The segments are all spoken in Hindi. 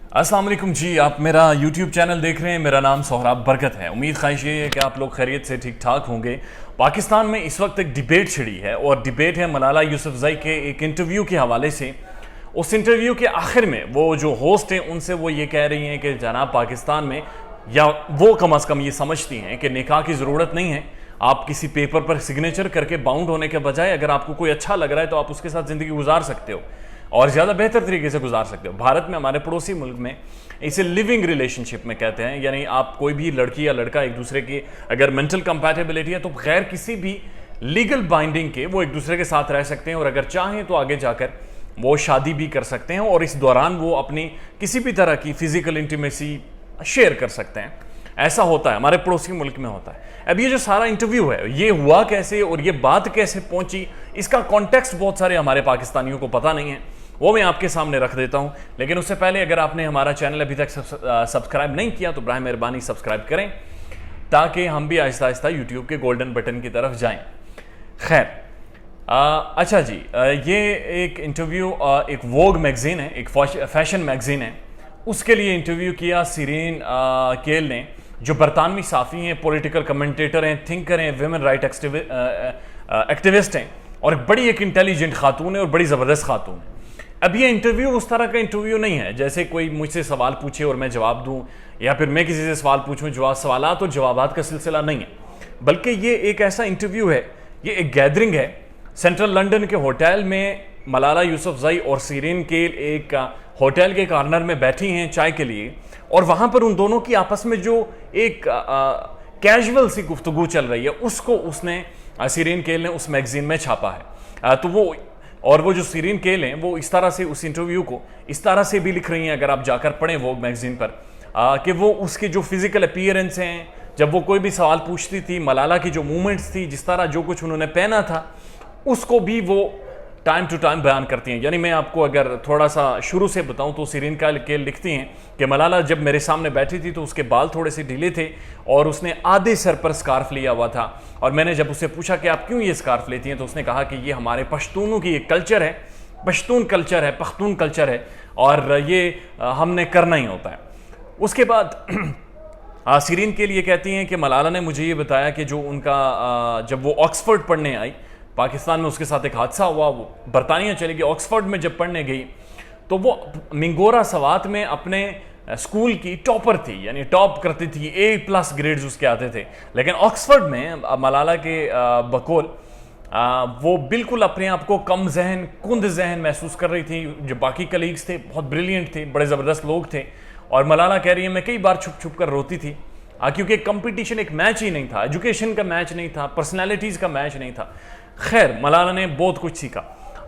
अस्सलाम वालेकुम जी, आप मेरा YouTube चैनल देख रहे हैं। मेरा नाम सोहराब बरकत है। उम्मीद ख्वाहिश ये है कि आप लोग खैरियत से ठीक ठाक होंगे। पाकिस्तान में इस वक्त एक डिबेट छिड़ी है और डिबेट है मलाला यूसुफजई के एक इंटरव्यू के हवाले से। उस इंटरव्यू के आखिर में वो जो होस्ट हैं उनसे वो ये कह रही हैं कि जनाब पाकिस्तान में, या वो कम अज़ कम ये समझती हैं कि निकाह की ज़रूरत नहीं है। आप किसी पेपर पर सिग्नेचर करके बाउंड होने के बजाय अगर आपको कोई अच्छा लग रहा है तो आप उसके साथ ज़िंदगी गुजार सकते हो और ज़्यादा बेहतर तरीके से गुजार सकते हो। भारत में, हमारे पड़ोसी मुल्क में इसे लिविंग रिलेशनशिप में कहते हैं, यानी आप कोई भी लड़की या लड़का एक दूसरे की अगर मेंटल कंपैटिबिलिटी है तो बगैर किसी भी लीगल बाइंडिंग के वो एक दूसरे के साथ रह सकते हैं और अगर चाहें तो आगे जाकर वो शादी भी कर सकते हैं और इस दौरान वो अपनी किसी भी तरह की फिजिकल इंटीमेसी शेयर कर सकते हैं। ऐसा होता है, हमारे पड़ोसी मुल्क में होता है। अब ये जो सारा इंटरव्यू है ये हुआ कैसे और ये बात कैसे पहुंची, इसका कॉन्टेक्स्ट बहुत सारे हमारे पाकिस्तानियों को पता नहीं है, वो मैं आपके सामने रख देता हूं। लेकिन उससे पहले अगर आपने हमारा चैनल अभी तक सब्सक्राइब नहीं किया तो बराए मेहरबानी सब्सक्राइब करें ताकि हम भी आहिस्ता आहिस्ता यूट्यूब के गोल्डन बटन की तरफ जाएं। खैर, अच्छा जी, ये एक इंटरव्यू एक वोग मैगजीन है, एक फैशन मैगजीन है, उसके लिए इंटरव्यू किया सीरीन केल ने, जो बरतानवी साफ़ी हैं, पॉलिटिकल कमेंटेटर हैं, थिंकर हैं, वुमेन राइट एक्टिविस्ट हैं और बड़ी एक इंटेलिजेंट खातून है और बड़ी ज़बरदस्त खातून है। अब ये इंटरव्यू उस तरह का इंटरव्यू नहीं है जैसे कोई मुझसे सवाल पूछे और मैं जवाब दूं, या फिर मैं किसी से सवाल पूछूं, सवालात और जवाबात का सिलसिला नहीं है, बल्कि ये एक ऐसा इंटरव्यू है, ये एक गैदरिंग है। सेंट्रल लंदन के होटल में मलाला यूसुफजई और सीरीन केल एक होटल के कॉर्नर में बैठी हैं चाय के लिए, और वहाँ पर उन दोनों की आपस में जो एक कैजुअल सी गुफ्तगू चल रही है उसको उसने सीरीन केल ने उस मैगजीन में छापा है। तो वो जो सीरीन केल हैं वो इस तरह से उस इंटरव्यू को इस तरह से भी लिख रही हैं, अगर आप जाकर पढ़ें वो मैगजीन पर, कि वो उसके जो फिजिकल अपीयरेंस हैं, जब वो कोई भी सवाल पूछती थी, मलाला की जो मूवमेंट्स थी, जिस तरह जो कुछ उन्होंने पहना था, उसको भी वो टाइम टू टाइम बयान करती हैं। यानी मैं आपको अगर थोड़ा सा शुरू से बताऊं तो सीरीन केल लिखती हैं कि मलाला जब मेरे सामने बैठी थी तो उसके बाल थोड़े से ढीले थे और उसने आधे सर पर स्कार्फ लिया हुआ था, और मैंने जब उससे पूछा कि आप क्यों ये स्कार्फ लेती हैं तो उसने कहा कि ये हमारे पश्तूनों की एक कल्चर है, पश्तून कल्चर है और ये हमने करना ही होता है। उसके बाद सीरीन केल ये कहती हैं कि मलाला ने मुझे ये बताया कि जो उनका जब वो ऑक्सफोर्ड पढ़ने आई, पाकिस्तान में उसके साथ एक हादसा हुआ, वो बरतानिया चली गई, ऑक्सफोर्ड में जब पढ़ने गई तो वो मिंगोरा सवात में अपने स्कूल की टॉपर थी, यानी टॉप करती थी, A+ ग्रेड्स उसके आते थे। लेकिन ऑक्सफोर्ड में मलाला के बकौल वो बिल्कुल अपने आप को कम जहन, कुंद जहन महसूस कर रही थी। जो बाकी कलीग्स थे बहुत ब्रिलियंट थे, बड़े ज़बरदस्त लोग थे, और मलाला कह रही है मैं कई बार छुप छुप कर रोती थी, क्योंकि कंपटीशन एक मैच ही नहीं था, एजुकेशन का मैच नहीं था, पर्सनैलिटीज़ का मैच नहीं था। खैर, मलाला ने बहुत कुछ सीखा।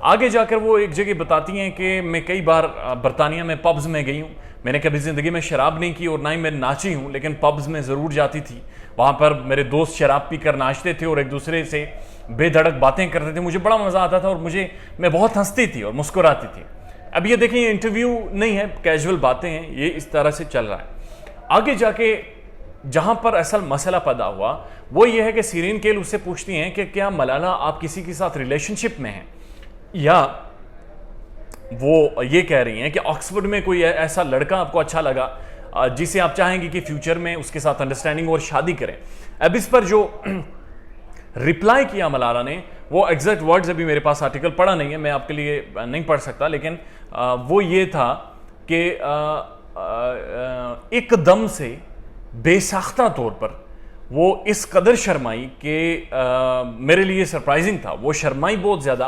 आगे जाकर वो एक जगह बताती हैं कि मैं कई बार बरतानिया में पब्स में गई हूँ, मैंने कभी ज़िंदगी में शराब नहीं की और ना ही मैं नाची हूँ, लेकिन पब्स में ज़रूर जाती थी। वहाँ पर मेरे दोस्त शराब पीकर नाचते थे और एक दूसरे से बेधड़क बातें करते थे, मुझे बड़ा मज़ा आता था और मैं बहुत हंसती थी और मुस्कुराती थी। अब ये देखें, ये इंटरव्यू नहीं है, कैजुअल बातें हैं, ये इस तरह से चल रहा है। आगे जाके जहां पर असल मसला पैदा हुआ वो ये है कि सीरीन केल उससे पूछती हैं कि क्या मलाला आप किसी के साथ रिलेशनशिप में हैं, या वो ये कह रही हैं कि ऑक्सफोर्ड में कोई ऐसा लड़का आपको अच्छा लगा जिसे आप चाहेंगे कि फ्यूचर में उसके साथ अंडरस्टैंडिंग और शादी करें। अब इस पर जो रिप्लाई किया मलाला ने, वो एग्जैक्ट वर्ड्स अभी मेरे पास आर्टिकल पढ़ा नहीं है, मैं आपके लिए नहीं पढ़ सकता, लेकिन वो ये था कि एकदम से बेसाख्ता तौर पर वो इस कदर शर्माई कि मेरे लिए सरप्राइजिंग था। वो शर्माई बहुत ज़्यादा,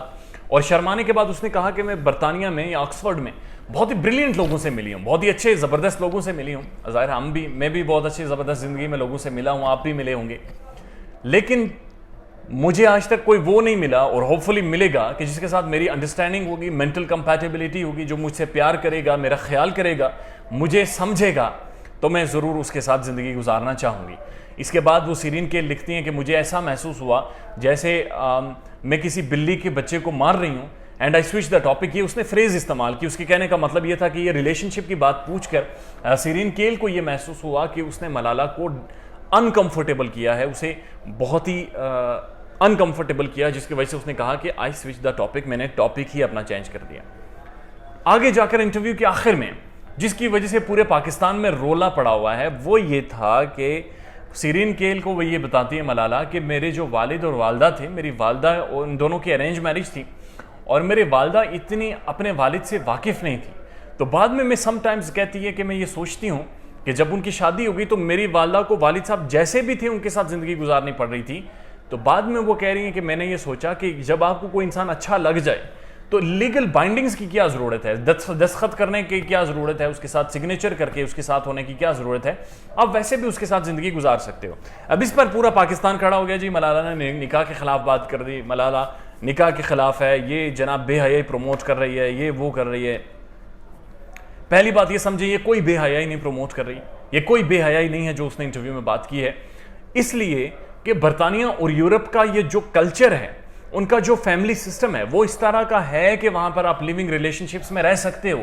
और शर्माने के बाद उसने कहा कि मैं बरतानिया में या ऑक्सफोर्ड में बहुत ही ब्रिलियंट लोगों से मिली हूँ, बहुत ही अच्छे ज़बरदस्त लोगों से मिली हूँ। ज़ाहिर मैं भी बहुत अच्छी ज़बरदस्त ज़िंदगी में लोगों से मिला हूँ, आप भी मिले होंगे, लेकिन मुझे आज तक कोई वो नहीं मिला और होपफुली मिलेगा कि जिसके साथ मेरी अंडरस्टैंडिंग होगी, मेंटल कंपैटिबिलिटी होगी, जो मुझसे प्यार करेगा, मेरा ख्याल करेगा, मुझे समझेगा, तो मैं ज़रूर उसके साथ ज़िंदगी गुजारना चाहूँगी। इसके बाद वो सीरीन केल लिखती हैं कि मुझे ऐसा महसूस हुआ जैसे मैं किसी बिल्ली के बच्चे को मार रही हूँ, and I switch the topic. ये उसने फ्रेज़ इस्तेमाल की, उसके कहने का मतलब ये था कि ये रिलेशनशिप की बात पूछकर सीरीन केल को ये महसूस हुआ कि उसने मलाला को अनकम्फर्टेबल किया है, उसे बहुत ही अनकम्फर्टेबल किया, जिसकी वजह से उसने कहा कि आई स्विच द टॉपिक, मैंने टॉपिक ही अपना चेंज कर दिया। आगे जाकर इंटरव्यू के आखिर में जिसकी वजह से पूरे पाकिस्तान में रोला पड़ा हुआ है, वो ये था कि सीरीन केल को वो ये बताती है मलाला कि मेरे जो वालिद और वालदा थे, मेरी वालदा उन दोनों की अरेंज मैरिज थी और मेरी वालदा इतनी अपने वालिद से वाकिफ़ नहीं थी। तो बाद में मैं समटाइम्स कहती है कि मैं ये सोचती हूँ कि जब उनकी शादी हो गई तो मेरी वालदा को वालिद साहब जैसे भी थे उनके साथ ज़िंदगी गुजारनी पड़ रही थी। तो बाद में वो कह रही हैं कि मैंने ये सोचा कि जब आपको कोई इंसान अच्छा लग जाए तो लीगल बाइंडिंग्स की क्या ज़रूरत है, दस्तखत करने की क्या ज़रूरत है, उसके साथ सिग्नेचर करके उसके साथ होने की क्या ज़रूरत है, आप वैसे भी उसके साथ ज़िंदगी गुजार सकते हो। अब इस पर पूरा पाकिस्तान खड़ा हो गया जी, मलाला ने निकाह के ख़िलाफ़ बात कर दी, मलाला निकाह के ख़िलाफ़ है, ये जनाब बेहयाई प्रमोट कर रही है, ये वो कर रही है। पहली बात ये समझिए, ये कोई बेहयाई नहीं प्रमोट कर रही, ये कोई बेहयाई नहीं है जो उसने इंटरव्यू में बात की है, इसलिए कि बरतानिया और यूरोप का ये जो कल्चर है, उनका जो फैमिली सिस्टम है वो इस तरह का है कि वहां पर आप लिविंग रिलेशनशिप्स में रह सकते हो।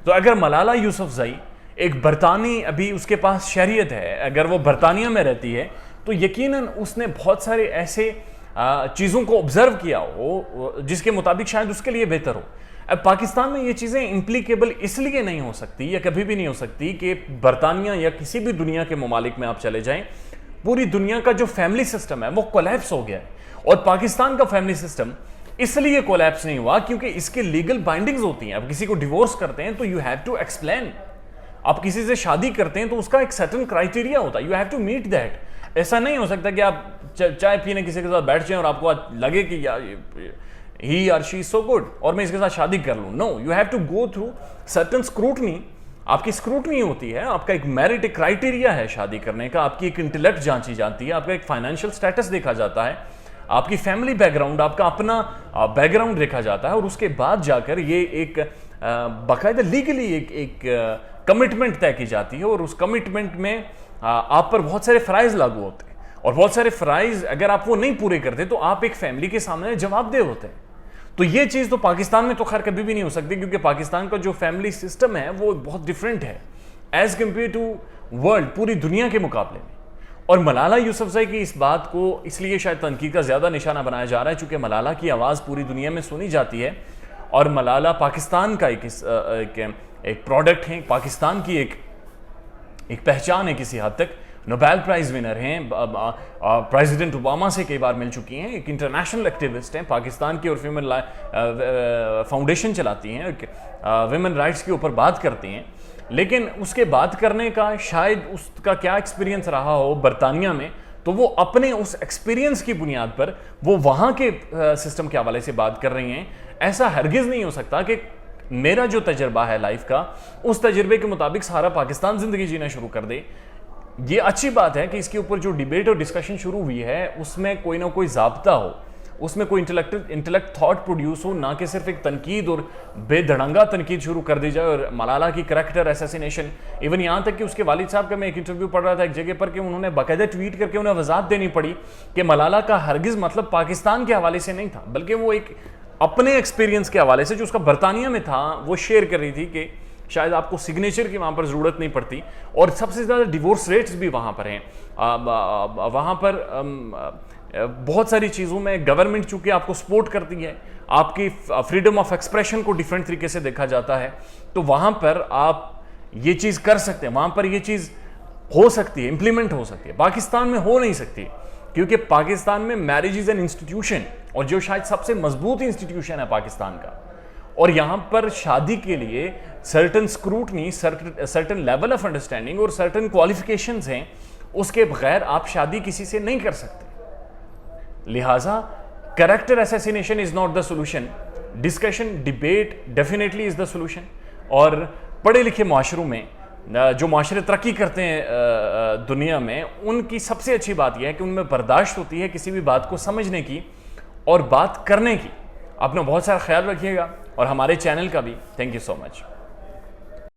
तो अगर मलाला यूसुफजई एक बरतानी, अभी उसके पास शरीयत है, अगर वो बरतानिया में रहती है तो यकीनन उसने बहुत सारे ऐसे चीज़ों को ऑब्जर्व किया हो जिसके मुताबिक शायद उसके लिए बेहतर हो। अब पाकिस्तान में ये चीज़ें इम्प्लीकेबल इसलिए नहीं हो सकती या कभी भी नहीं हो सकती कि बरतानिया या किसी भी दुनिया के ममालिक में आप चले जाएं, पूरी दुनिया का जो फैमिली सिस्टम है वो कोलैप्स हो गया है। और पाकिस्तान का फैमिली सिस्टम इसलिए कोलैप्स नहीं हुआ क्योंकि इसके लीगल बाइंडिंग्स होती हैं। आप किसी को डिवोर्स करते हैं तो यू हैव टू एक्सप्लेन, आप किसी से शादी करते हैं तो उसका एक सर्टेन क्राइटेरिया होता है, you have to meet that. ऐसा नहीं हो सकता कि आप चाय पीने किसी के साथ बैठ जाएं और आपको लगे कि यार ही और शी इज सो गुड और मैं इसके साथ शादी कर लूं। No, you have to go through certain scrutiny. आपकी स्क्रूटनी होती है, आपका एक मेरिट, एक क्राइटेरिया है शादी करने का, आपकी एक इंटेलेक्ट जांची जाती है, आपका एक फाइनेंशियल स्टेटस देखा जाता है, आपकी फैमिली बैकग्राउंड, आपका अपना बैकग्राउंड देखा जाता है और उसके बाद जाकर ये एक बाकायदा लीगली एक कमिटमेंट तय की जाती है और उस कमिटमेंट में आप पर बहुत सारे फ़राइज़ लागू होते हैं और बहुत सारे फ़राइज़ अगर आप वो नहीं पूरे करते तो आप एक फैमिली के सामने जवाबदेह होते हैं। तो ये चीज़ तो पाकिस्तान में तो खैर कभी भी नहीं हो सकती क्योंकि पाकिस्तान का जो फैमिली सिस्टम है वो बहुत डिफरेंट है एज कम्पेयर टू वर्ल्ड, पूरी दुनिया के मुकाबले में। और मलाला यूसुफजई की इस बात को इसलिए शायद तनकीद का ज़्यादा निशाना बनाया जा रहा है क्योंकि मलाला की आवाज़ पूरी दुनिया में सुनी जाती है और मलाला पाकिस्तान का एक प्रोडक्ट है, पाकिस्तान की एक पहचान है, किसी हद तक नोबेल प्राइज़ विनर हैं, प्रेसिडेंट ओबामा से कई बार मिल चुकी हैं, एक इंटरनेशनल एक्टिविस्ट हैं पाकिस्तान की और ह्यूमन फाउंडेशन चलाती हैं, वुमेन राइट्स के ऊपर बात करती हैं। लेकिन उसके बात करने का शायद उसका क्या एक्सपीरियंस रहा हो बरतानिया में, तो वो अपने उस एक्सपीरियंस की बुनियाद पर वो वहाँ के सिस्टम के हवाले से बात कर रही हैं। ऐसा हरगिज़ नहीं हो सकता कि मेरा जो तजर्बा है लाइफ का, उस तजर्बे के मुताबिक सारा पाकिस्तान ज़िंदगी जीना शुरू कर दे। ये अच्छी बात है कि इसके ऊपर जो डिबेट और डिस्कशन शुरू हुई है उसमें कोई ना कोई ज़ाब्ता हो, उसमें कोई इंटेलेक्ट थॉट प्रोड्यूस हो, ना कि सिर्फ एक तनकीद और बेधड़ंगा तनकीद शुरू कर दी जाए। और मलाला की करैक्टर असैसिनेशन, इवन यहाँ तक कि उसके वालिद साहब का मैं एक इंटरव्यू पढ़ रहा था एक जगह पर कि उन्होंने बाकायदा ट्वीट करके उन्हें वजाहत देनी पड़ी कि मलाला का हरगिज़ मतलब पाकिस्तान के हवाले से नहीं था, बल्कि वो एक अपने एक्सपीरियंस के हवाले से जो उसका बरतानिया में था वो शेयर कर रही थी कि शायद आपको सिग्नेचर की वहाँ पर ज़रूरत नहीं पड़ती। और सबसे ज़्यादा डिवोर्स रेट्स भी वहाँ पर हैं, वहाँ पर बहुत सारी चीज़ों में गवर्नमेंट चूँकि आपको सपोर्ट करती है, आपकी फ्रीडम ऑफ एक्सप्रेशन को डिफरेंट तरीके से देखा जाता है, तो वहाँ पर आप ये चीज़ कर सकते हैं, वहाँ पर ये चीज़ हो सकती है, इम्प्लीमेंट हो सकती है। पाकिस्तान में हो नहीं सकती क्योंकि पाकिस्तान में मैरिज इज़ एन इंस्टीट्यूशन और जो शायद सबसे मजबूत इंस्टीट्यूशन है पाकिस्तान का, और यहाँ पर शादी के लिए certain scrutiny, certain level of understanding और सर्टन क्वालिफिकेशंस हैं, उसके बगैर आप शादी किसी से नहीं कर सकते। लिहाजा character assassination is not the solution, discussion debate definitely is the solution. और पढ़े लिखे माशरों में जो माशरे तरक्की करते हैं दुनिया में, उनकी सबसे अच्छी बात यह है कि उनमें बर्दाश्त होती है किसी भी बात को समझने की और बात करने की। अपना बहुत सारा ख्याल रखिएगा और हमारे चैनल का भी। Thank you so much.